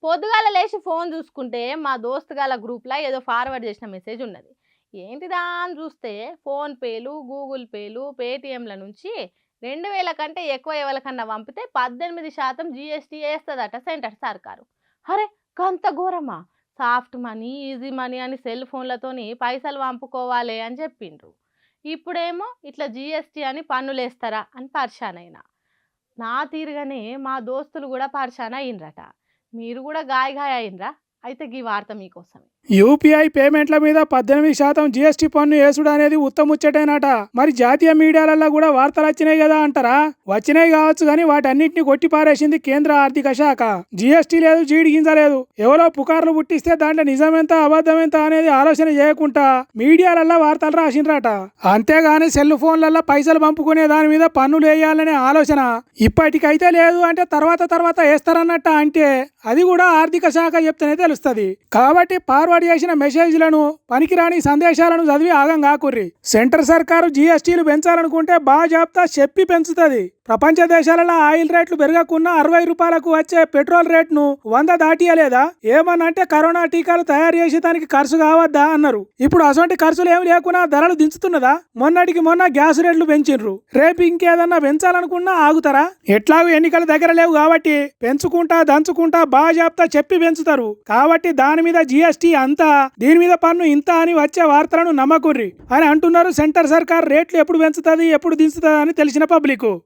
పొద్దుగాల లేచి ఫోన్ చూసుకుంటే మా దోస్తుగాల గ్రూప్లో ఏదో ఫార్వర్డ్ చేసిన మెసేజ్ ఉన్నది. ఏంటిదా అని చూస్తే ఫోన్‌పేలు, గూగుల్ పేలు, పేటీఎంల నుంచి 2000 కంటే ఎక్కువ ఎవరికన్నా పంపితే 18% జీఎస్టీ ఏస్తదట సెంటర్ సర్కారు. అరే! గంత ఘోరమా? సాఫ్ట్ మనీ, ఈజీ మనీ అని సెల్ ఫోన్లతోని పైసలు పంపుకోవాలే అని చెప్పిండ్రు. ఇప్పుడేమో ఇట్లా జీఎస్టీ అని పన్నులేస్తారా అని పరేషాన్ అయినా. నా తీరుగానే మా దోస్తులు కూడా పరేషాన్ అయ్యిండ్రట. మీరు కూడా గాయ గాయ అయిండ్రా? అయితే గీ వార్త మీకోసమే. యూపీఐ పేమెంట్ల మీద 18% జీఎస్టీ పన్ను వేసుడు అనేది ఉత్తముచ్చటేనట. మరి జాతీయ మీడియాలలో కూడా వార్తలు వచ్చినాయి కదా అంటారా? వచ్చినాయి కావచ్చు కానీ వాటన్నిటిని కొట్టి పారేసింది కేంద్ర ఆర్థిక శాఖ. జీఎస్టీ లేదు, జీడి గింజ లేదు. ఎవరో పుకార్లు పుట్టిస్తే దాంట్లో నిజమెంత అబద్ధమెంత అనేది ఆలోచన చేయకుండా మీడియాలలో వార్తలు రాసిండ్రట. అంతేగాని సెల్ ఫోన్లలో పైసలు పంపుకునే దాని మీద పన్నులు వేయాలనే ఆలోచన ఇప్పటికైతే లేదు. అంటే తర్వాత వేస్తారన్నట్ట. అంటే అది కూడా ఆర్థిక శాఖ చెప్తేనే తెలుస్తుంది. కాబట్టి ఫార్వర్డ్ చేసిన మెసేజ్లను, పనికిరాని సందేశాలను చదివి ఆగం కాకుర్రి. సెంటర్ సర్కారు జీఎస్టీలు పెంచాలనుకుంటే బాజాబ్తా చెప్పి పెంచుతుంది. ప్రపంచ దేశాలలో ఆయిల్ రేట్లు పెరగకున్నా 60 రూపాయలకు వచ్చే పెట్రోల్ రేట్ను 100 దాటియలేదా? ఏమనంటే కరోనా టీకాలు తయారు చేసి దానికి ఖర్చు కావద్దా అన్నారు. ఇప్పుడు అసొంటి ఖర్చులు ఏమి లేకున్నా ధరలు దించుతున్నదా? మొన్నటికి మొన్న గ్యాస్ రేట్లు పెంచిండ్రు. రేపు ఇంకేదన్నా పెంచాలనుకున్నా ఆగుతారా? ఎట్లాగూ ఎన్నికల దగ్గర లేవు కాబట్టి పెంచుకుంటా దంచుకుంటా బాజాబ్తా చెప్పి పెంచుతారు. కాబట్టి దాని మీద జీఎస్టీ అంతా, దీని మీద పన్ను ఇంత అని వచ్చే వార్తలను నమ్మకుర్రి అని అంటున్నారు. సెంటర్ సర్కార్ రేట్లు ఎప్పుడు పెంచుతుంది, ఎప్పుడు దించుతుంది అని తెలిసిన పబ్లిక్.